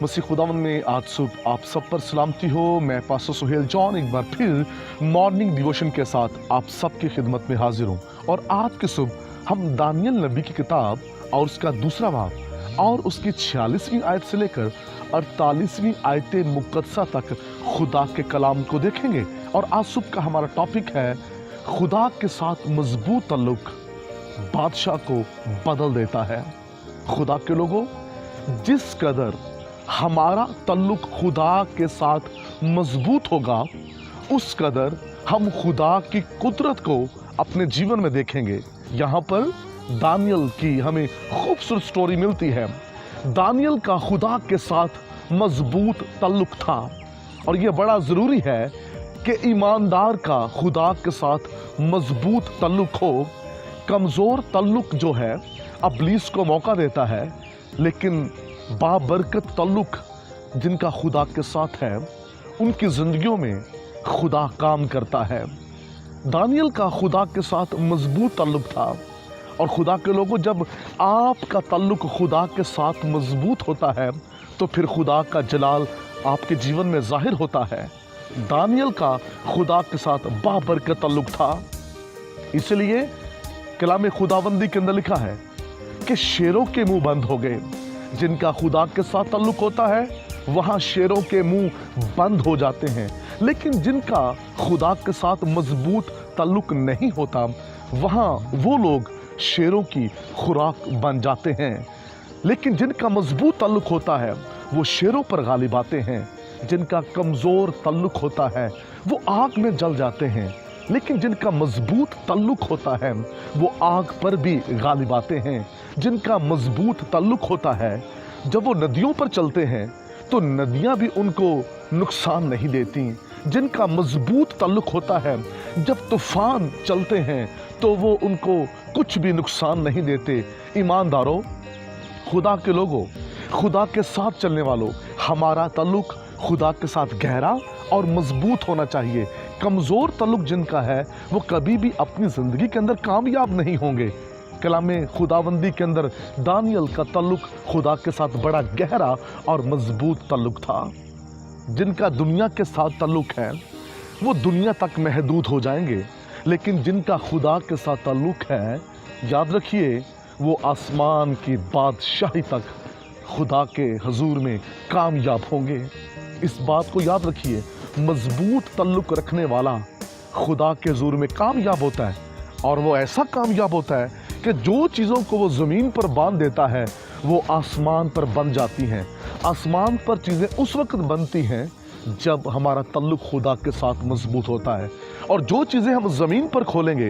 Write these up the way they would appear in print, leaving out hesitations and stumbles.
मसीह खुदावंद में आज सुबह आप सब पर सलामती हो। मैं पास्टर सुहेल जॉन एक बार फिर मॉर्निंग डिवोशन के साथ आप सबकी खिदमत में हाजिर हूँ। और आज के सुबह हम दानियल नबी की किताब और उसका दूसरा बाब और उसकी 46वीं आयत से लेकर 48वीं आयत मुक़द्दसा तक खुदा के कलाम को देखेंगे। और आज सुबह का हमारा टॉपिक है खुदा के साथ मजबूत ताल्लुक बादशाह को बदल देता है। खुदा के लोगों, जिस कदर हमारा ताल्लुक खुदा के साथ मजबूत होगा उस कदर हम खुदा की कुदरत को अपने जीवन में देखेंगे। यहाँ पर दानियल की हमें खूबसूरत स्टोरी मिलती है। दानियल का खुदा के साथ मजबूत ताल्लुक था और यह बड़ा ज़रूरी है कि ईमानदार का खुदा के साथ मजबूत ताल्लुक हो। कमज़ोर ताल्लुक जो है इब्लीस को मौका देता है, लेकिन बाबरकत ताल्लुक जिनका खुदा के साथ है उनकी ज़िंदगियों में खुदा काम करता है। दानियल का खुदा के साथ मजबूत ताल्लुक था। और खुदा के लोगों, जब आपका ताल्लुक खुदा के साथ मजबूत होता है तो फिर खुदा का जलाल आपके जीवन में जाहिर होता है। दानियल का खुदा के साथ बाबरकत ताल्लुक था, इसलिए कलाम खुदाबंदी के अंदर लिखा है कि शेरों के मुंह बंद हो गए। जिनका खुदा के साथ ताल्लुक होता है वहाँ शेरों के मुंह बंद हो जाते हैं, लेकिन जिनका खुदा के साथ मजबूत ताल्लुक नहीं होता वहाँ वो लोग शेरों की खुराक बन जाते हैं। लेकिन जिनका मजबूत ताल्लुक होता है वो शेरों पर गालिब आते हैं। जिनका कमज़ोर ताल्लुक होता है वो आग में जल जाते हैं, लेकिन जिनका मजबूत ताल्लुक होता है वो आग पर भी गालिब आते हैं। जिनका मजबूत ताल्लुक होता है, जब वो नदियों पर चलते हैं तो नदियां भी उनको नुकसान नहीं देती। जिनका मजबूत ताल्लुक होता है, जब तूफान चलते हैं तो वो उनको कुछ भी नुकसान नहीं देते। ईमानदारों, खुदा के लोगों, खुदा के साथ चलने वालों, हमारा ताल्लुक खुदा के साथ गहरा और मजबूत होना चाहिए। कमज़ोर ताल्लुक जिनका है वो कभी भी अपनी ज़िंदगी के अंदर कामयाब नहीं होंगे। कलाम खुदाबंदी के अंदर दानियल का ताल्लुक खुदा के साथ बड़ा गहरा और मजबूत ताल्लुक था। जिनका दुनिया के साथ ताल्लुक है वो दुनिया तक महदूद हो जाएंगे, लेकिन जिनका खुदा के साथ ताल्लुक है, याद रखिए, वो आसमान की बादशाही तक खुदा के हजूर में कामयाब होंगे। इस बात को याद रखिए, मजबूत ताल्लुक रखने वाला खुदा के हजूर में कामयाब होता है। और वो ऐसा कामयाब होता है कि जो चीज़ों को वो ज़मीन पर बांध देता है वो आसमान पर बन जाती हैं। आसमान पर चीज़ें उस वक्त बनती हैं जब हमारा ताल्लुक खुदा के साथ मजबूत होता है। और जो चीज़ें हम ज़मीन पर खोलेंगे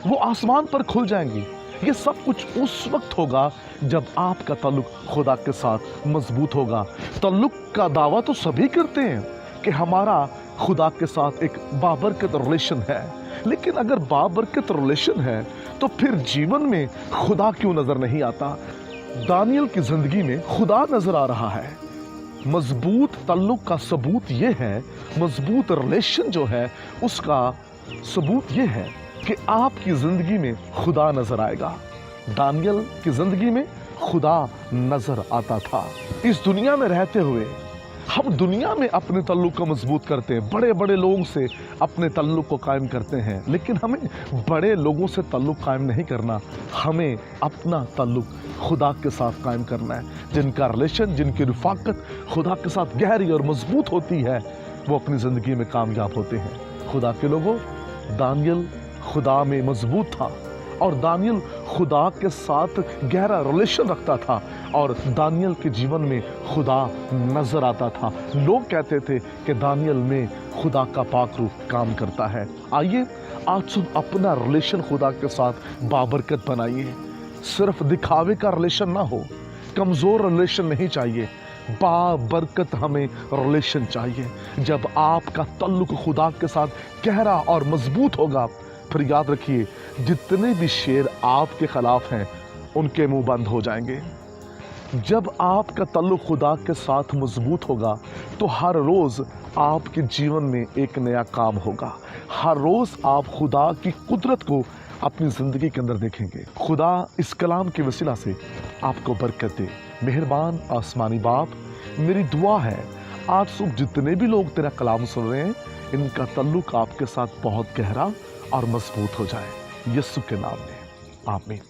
वो आसमान पर खुल जाएंगी। ये सब कुछ उस वक्त होगा जब आपका ताल्लुक खुदा के साथ मजबूत होगा। ताल्लुक का दावा तो सभी करते हैं कि हमारा खुदा के साथ एक बाबरकत रिलेशन है, लेकिन अगर बाबरकत रिलेशन है तो फिर जीवन में खुदा क्यों नज़र नहीं आता? दानियल की ज़िंदगी में खुदा नज़र आ रहा है। मजबूत ताल्लुक का सबूत ये है, मजबूत रिलेशन जो है उसका सबूत ये है कि आपकी ज़िंदगी में खुदा नज़र आएगा। दानियल की ज़िंदगी में खुदा नज़र आता था। इस दुनिया में रहते हुए हम दुनिया में अपने ताल्लुक को मजबूत करते हैं, बड़े बड़े लोगों से अपने ताल्लुक को कायम करते हैं, लेकिन हमें बड़े लोगों से ताल्लुक कायम नहीं करना। हमें अपना ताल्लुक खुदा के साथ कायम करना है। जिनका रिलेशन, जिनकी रफ़ाकत खुदा के साथ गहरी और मजबूत होती है वो अपनी ज़िंदगी में कामयाब होते हैं। खुदा के लोगों, दानियल खुदा में मजबूत था और दानियल खुदा के साथ गहरा रिलेशन रखता था और दानियल के जीवन में खुदा नज़र आता था। लोग कहते थे कि दानियल में खुदा का पाक रूह काम करता है। आइए आज सुबह अपना रिलेशन खुदा के साथ बाबरकत बनाइए। सिर्फ दिखावे का रिलेशन ना हो, कमज़ोर रिलेशन नहीं चाहिए, बाबरकत हमें रिलेशन चाहिए। जब आपका ताल्लुक खुदा के साथ गहरा और मजबूत होगा, फिर याद रखिए, जितने भी शेर आपके खिलाफ हैं उनके मुंह बंद हो जाएंगे। जब आपका ताल्लुक खुदा के साथ मजबूत होगा तो हर रोज़ आपके जीवन में एक नया काम होगा। हर रोज़ आप खुदा की कुदरत को अपनी ज़िंदगी के अंदर देखेंगे। खुदा इस कलाम के वसीला से आपको बरकत दे। मेहरबान आसमानी बाप, मेरी दुआ है आज सुबह जितने भी लोग तेरा कलाम सुन रहे हैं, इनका तल्लुक आपके साथ बहुत गहरा और मजबूत हो जाए, यीशु के नाम में, आमीन।